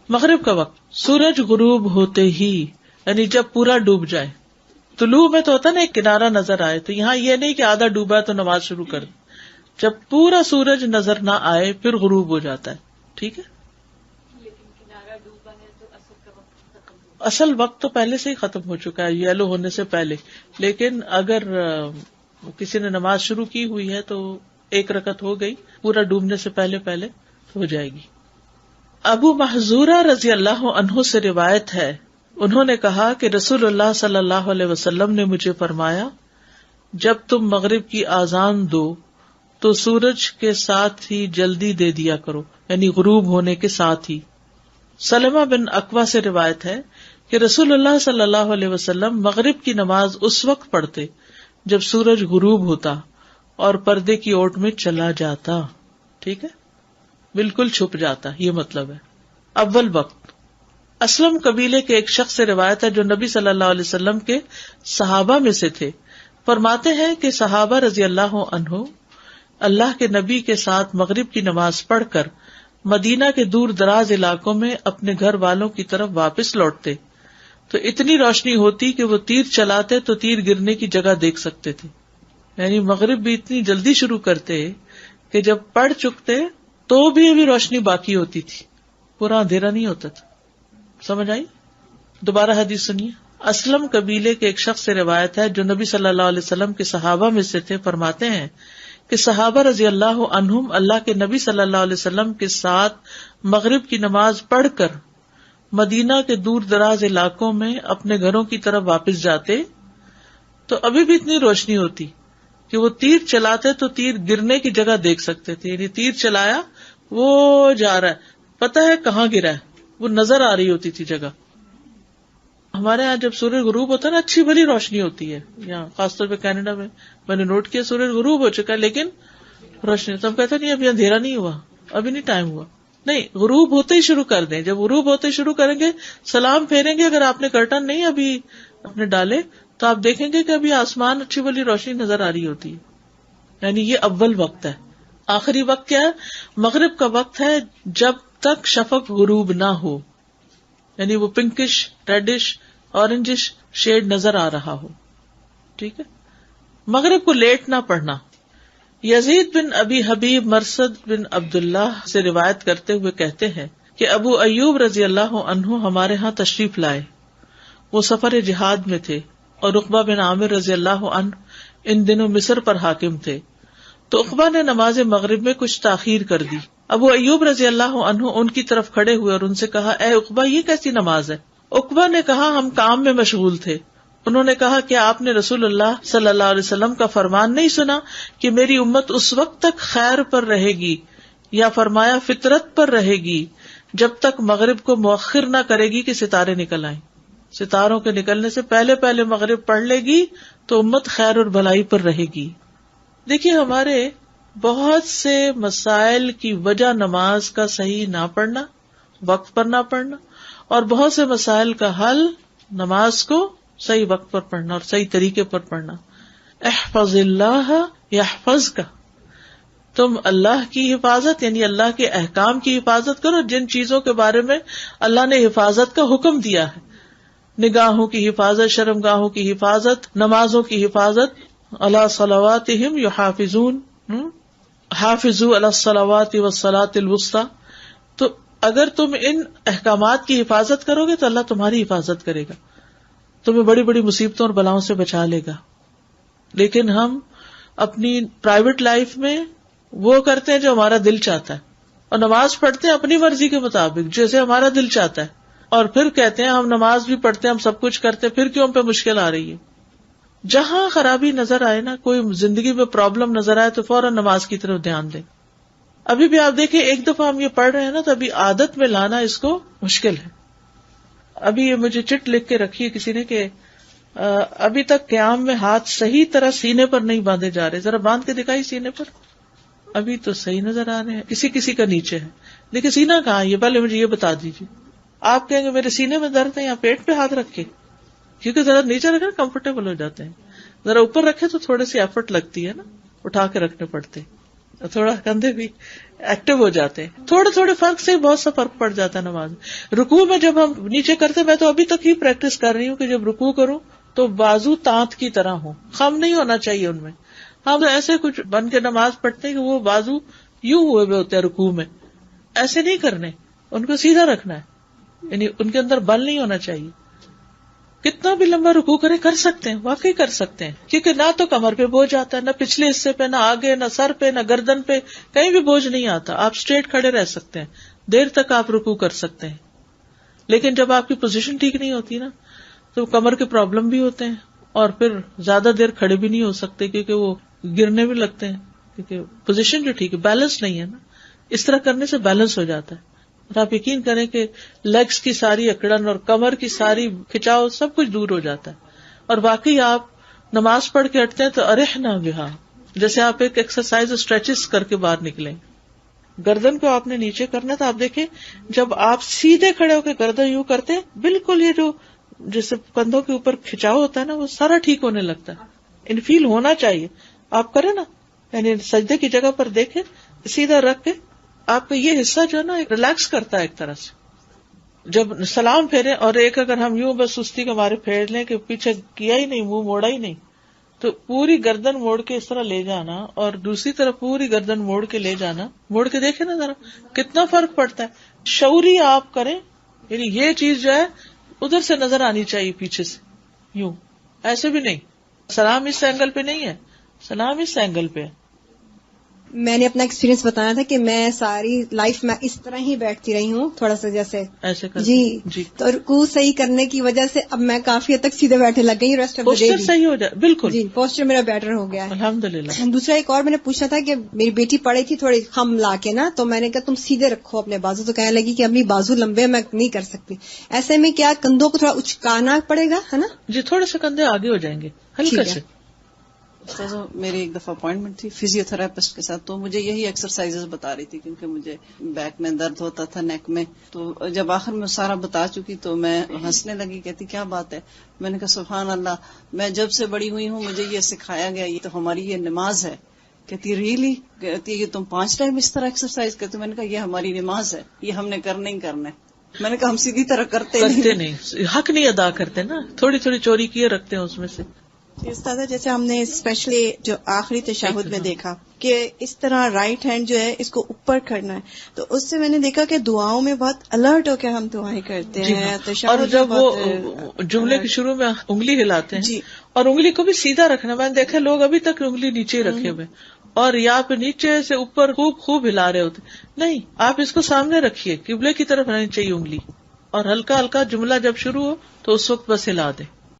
مغرب کا وقت سورج غروب ہوتے ہی، یعنی جب پورا ڈوب جائے. طلوع میں تو ہوتا نا ایک کنارہ نظر آئے، تو یہاں یہ نہیں کہ آدھا ڈوبا ہے تو نماز شروع کر دیں. جب پورا سورج نظر نہ آئے پھر غروب ہو جاتا ہے. ٹھیک ہے، اصل وقت تو پہلے سے ہی ختم ہو چکا ہے یلو ہونے سے پہلے، لیکن اگر کسی نے نماز شروع کی ہوئی ہے تو ایک رکعت ہو گئی، پورا ڈوبنے سے پہلے پہلے ہو جائے گی. ابو محذورہ رضی اللہ عنہ سے روایت ہے، انہوں نے کہا کہ رسول اللہ صلی اللہ علیہ وسلم نے مجھے فرمایا، جب تم مغرب کی اذان دو تو سورج کے ساتھ ہی جلدی دے دیا کرو، یعنی غروب ہونے کے ساتھ ہی. سلمہ بن اکوع سے روایت ہے کہ رسول اللہ صلی اللہ علیہ وسلم مغرب کی نماز اس وقت پڑھتے جب سورج غروب ہوتا اور پردے کی اوٹ میں چلا جاتا. ٹھیک ہے، بالکل چھپ جاتا، یہ مطلب ہے. اول وقت اسلم قبیلے کے ایک شخص سے روایت ہے جو نبی صلی اللہ علیہ وسلم کے صحابہ میں سے تھے. فرماتے ہیں کہ صحابہ رضی اللہ عنہ اللہ کے نبی کے ساتھ مغرب کی نماز پڑھ کر مدینہ کے دور دراز علاقوں میں اپنے گھر والوں کی طرف واپس لوٹتے تو اتنی روشنی ہوتی کہ وہ تیر چلاتے تو تیر گرنے کی جگہ دیکھ سکتے تھے. یعنی مغرب بھی اتنی جلدی شروع کرتے کہ جب پڑھ چکتے تو بھی ابھی روشنی باقی ہوتی تھی، پورا اندھیرا نہیں ہوتا تھا. سمجھ آئی؟ دوبارہ حدیث سنیے. اسلم قبیلے کے ایک شخص سے روایت ہے جو نبی صلی اللہ علیہ وسلم کے صحابہ میں سے تھے. فرماتے ہیں کہ صحابہ رضی اللہ عنہم اللہ کے نبی صلی اللہ علیہ وسلم کے ساتھ مغرب کی نماز پڑھ کر مدینہ کے دور دراز علاقوں میں اپنے گھروں کی طرف واپس جاتے تو ابھی بھی اتنی روشنی ہوتی کہ وہ تیر چلاتے تو تیر گرنے کی جگہ دیکھ سکتے تھے. یعنی تیر چلایا، وہ جا رہا ہے، پتہ ہے کہاں گرا ہے، وہ نظر آ رہی ہوتی تھی جگہ. ہمارے یہاں جب سورج غروب ہوتا ہے نا اچھی بھلی روشنی ہوتی ہے، یہاں خاص طور پہ کینیڈا میں نے نوٹ کیا سورج غروب ہو چکا ہے لیکن روشنی. تو ہم کہتے نہیں ابھی اندھیرا نہیں ہوا، ابھی نہیں ٹائم ہوا. نہیں، غروب ہوتے ہی شروع کر دیں. جب غروب ہوتے ہی شروع کریں گے، سلام پھیریں گے، اگر آپ نے کرٹن نہیں ابھی اپنے ڈالے تو آپ دیکھیں گے کہ ابھی آسمان اچھی بھلی روشنی نظر آ رہی ہوتی ہے. یعنی یہ اول وقت ہے. آخری وقت کیا ہے؟ مغرب کا وقت ہے جب تک شفق غروب نہ ہو، یعنی وہ پنکش، ریڈش، اورنجش شیڈ نظر آ رہا ہو. ٹھیک ہے. مغرب کو لیٹ نہ پڑھنا. یزید بن ابی حبیب مرثد بن عبداللہ سے روایت کرتے ہوئے کہتے ہیں کہ ابو ایوب رضی اللہ عنہ ہمارے ہاں تشریف لائے. وہ سفر جہاد میں تھے اور عقبہ بن عامر رضی اللہ عنہ ان دنوں مصر پر حاکم تھے. تو عقبہ نے نماز مغرب میں کچھ تاخیر کر دی. ابو ایوب رضی اللہ عنہ ان کی طرف کھڑے ہوئے اور ان سے کہا، اے عقبہ یہ کیسی نماز ہے؟ عقبہ نے کہا، ہم کام میں مشغول تھے. انہوں نے کہا، کیا آپ نے رسول اللہ صلی اللہ علیہ وسلم کا فرمان نہیں سنا کہ میری امت اس وقت تک خیر پر رہے گی، یا فرمایا فطرت پر رہے گی جب تک مغرب کو مؤخر نہ کرے گی کہ ستارے نکل آئیں. ستاروں کے نکلنے سے پہلے پہلے مغرب پڑھ لے گی تو امت خیر اور بھلائی پر رہے گی. دیکھیے ہمارے بہت سے مسائل کی وجہ نماز کا صحیح نہ پڑھنا، وقت پر نہ پڑھنا، اور بہت سے مسائل کا حل نماز کو صحیح وقت پر پڑھنا اور صحیح طریقے پر پڑھنا. احفظ اللہ یحفظک، تم اللہ کی حفاظت یعنی اللہ کے احکام کی حفاظت کرو، جن چیزوں کے بارے میں اللہ نے حفاظت کا حکم دیا ہے، نگاہوں کی حفاظت، شرمگاہوں کی حفاظت، نمازوں کی حفاظت. علی صلواتہم یحافظون، حافظوا علی الصلوات والصلاۃ الوسطی. تو اگر تم ان احکامات کی حفاظت کرو گے تو اللہ تمہاری حفاظت کرے گا، تمہیں بڑی بڑی مصیبتوں اور بلاؤں سے بچا لے گا. لیکن ہم اپنی پرائیویٹ لائف میں وہ کرتے ہیں جو ہمارا دل چاہتا ہے، اور نماز پڑھتے ہیں اپنی مرضی کے مطابق جیسے ہمارا دل چاہتا ہے، اور پھر کہتے ہیں ہم نماز بھی پڑھتے ہیں، ہم سب کچھ کرتے ہیں، پھر کیوں ہم پہ مشکل آ رہی ہے. جہاں خرابی نظر آئے نا، کوئی زندگی میں پرابلم نظر آئے تو فوراً نماز کی طرف دھیان دیں. ابھی بھی آپ دیکھیں ایک دفعہ ہم یہ پڑھ رہے ہیں نا تو ابھی عادت میں لانا اس کو مشکل ہے. ابھی یہ مجھے چٹ لکھ کے رکھی ہے کسی نے کہ ابھی تک قیام میں ہاتھ صحیح طرح سینے پر نہیں باندھے جا رہے، ذرا باندھ کے دکھائی سینے پر. ابھی تو صحیح نظر آ رہے ہیں، کسی کا نیچے ہے. دیکھیں سینہ کہاں ہے، یہ پہلے مجھے یہ بتا دیجیے. آپ کہیں گے میرے سینے میں درد ہے، یا پیٹ پہ ہاتھ رکھے، کیونکہ ذرا نیچے رکھے کمفرٹیبل ہو جاتے ہیں، ذرا اوپر رکھے تو تھوڑی سی ایفرٹ لگتی ہے نا، اٹھا کے رکھنے پڑتے. تھوڑا کندھے بھی ایکٹیو ہو جاتے ہیں. تھوڑے تھوڑے فرق سے بہت سا فرق پڑ جاتا ہے نماز میں. رکوع میں جب ہم نیچے کرتے، میں تو ابھی تک ہی پریکٹس کر رہی ہوں کہ جب رکوع کروں تو بازو تانت کی طرح ہو، خم نہیں ہونا چاہیے ان میں. ہم ایسے کچھ بن کے نماز پڑھتے ہیں کہ وہ بازو یوں ہوئے ہوئے ہوتے ہیں رکوع میں، ایسے نہیں کرنے، ان کو سیدھا رکھنا ہے، یعنی ان کے اندر بل نہیں ہونا چاہیے. کتنا بھی لمبا رکوع کرے کر سکتے ہیں، واقعی کر سکتے ہیں، کیونکہ نہ تو کمر پہ بوجھ آتا ہے، نہ پچھلے حصے پہ، نہ آگے، نہ سر پہ، نہ گردن پہ، کہیں بھی بوجھ نہیں آتا. آپ اسٹریٹ کھڑے رہ سکتے ہیں، دیر تک آپ رکوع کر سکتے ہیں. لیکن جب آپ کی پوزیشن ٹھیک نہیں ہوتی نا تو کمر کے پرابلم بھی ہوتے ہیں، اور پھر زیادہ دیر کھڑے بھی نہیں ہو سکتے کیونکہ وہ گرنے بھی لگتے ہیں، کیونکہ پوزیشن جو ٹھیک ہے، بیلنس نہیں ہے نا. اس طرح کرنے سے بیلنس ہو جاتا ہے. اور آپ یقین کریں کہ لیگس کی ساری اکڑن اور کمر کی ساری کھچاؤ سب کچھ دور ہو جاتا ہے. اور واقعی آپ نماز پڑھ کے ہٹتے ہیں تو ارحنا بہا، جیسے آپ ایک ایکسرسائز اسٹریچز کر کے باہر نکلیں. گردن کو آپ نے نیچے کرنا تھا. آپ دیکھیں جب آپ سیدھے کھڑے ہو کے گردن یوں کرتے ہیں، بالکل یہ جو جیسے کندھوں کے اوپر کھچاؤ ہوتا ہے نا، وہ سارا ٹھیک ہونے لگتا ہے. ان فیل ہونا چاہیے. آپ کریں نا، یعنی سجدے کی جگہ پر دیکھیں، سیدھا رکھ کے آپ کا یہ حصہ جو ہے نا ریلیکس کرتا ہے ایک طرح سے. جب سلام پھیرے اور ایک اگر ہم یوں بس سستی کے مارے پھیر لیں کہ پیچھے کیا ہی نہیں، منہ موڑا ہی نہیں، تو پوری گردن موڑ کے اس طرح لے جانا اور دوسری طرف پوری گردن موڑ کے لے جانا، موڑ کے دیکھیں نا ذرا کتنا فرق پڑتا ہے. شعوری آپ کریں، یعنی یہ چیز جو ہے ادھر سے نظر آنی چاہیے، پیچھے سے یوں، ایسے بھی نہیں. سلام اس اینگل پہ نہیں ہے، سلام اس اینگل پہ ہے. میں نے اپنا ایکسپیرینس بتایا تھا کہ میں ساری لائف میں اس طرح ہی بیٹھتی رہی ہوں، تھوڑا سا جیسے ایسے جی. تو رکوع صحیح کرنے کی وجہ سے اب میں کافی حد تک سیدھے بیٹھنے لگ گئی. Rest of the day posture صحیح ہو جائے، بالکل جی پوسچر میرا بیٹر ہو گیا ہے الحمدللہ. دوسرا ایک اور میں نے پوچھا تھا کہ میری بیٹی پڑی تھی تھوڑی خم لا کے نا، تو میں نے کہا تم سیدھے رکھو اپنے بازو، تو کہنے لگی کہ امی بازو لمبے میں نہیں کر سکتی. ایسے میں کیا کندھوں کو تھوڑا اچکانا پڑے گا ہے نا؟ جی تھوڑے سے کندھے آگے ہو جائیں گے ہلکا سے. میری ایک دفعہ اپوائنٹمنٹ تھی فزیو تھراپسٹ کے ساتھ، تو مجھے یہی ایکسرسائزز بتا رہی تھی کیونکہ مجھے بیک میں درد ہوتا تھا، نیک میں. تو جب آخر میں سارا بتا چکی تو میں ہنسنے لگی، کہتی کیا بات ہے؟ میں نے کہا سبحان اللہ، میں جب سے بڑی ہوئی ہوں مجھے یہ سکھایا گیا، یہ تو ہماری یہ نماز ہے. کہتی ریئلی؟ کہتی یہ تم 5 ٹائم اس طرح ایکسرسائز کرتے؟ میں نے کہا یہ ہماری نماز ہے، یہ ہم نے کرنا ہی کرنا ہے. میں نے کہا ہم سیدھی طرح کرتے نہیں، حق نہیں ادا کرتے نا، تھوڑی تھوڑی چوری کیے رکھتے ہیں اس میں سے. استاد جیسے ہم نے اسپیشلی جو آخری تشہد میں دیکھا کہ اس طرح رائٹ ہینڈ جو ہے اس کو اوپر کرنا ہے، تو اس سے میں نے دیکھا کہ دعاؤں میں بہت الرٹ ہو کے ہم دعائیں کرتے ہیں. اور جب وہ جملے کے شروع میں انگلی ہلاتے ہیں جی، اور انگلی کو بھی سیدھا رکھنا. میں نے دیکھا لوگ ابھی تک انگلی نیچے رکھے ہوئے اور یا پہ نیچے سے اوپر خوب ہلا رہے ہوتے. نہیں، آپ اس کو سامنے رکھیے، قبلے کی طرف رہنی چاہیے انگلی، اور ہلکا ہلکا جملہ جب شروع ہو تو اس وقت بس ہلا دیں.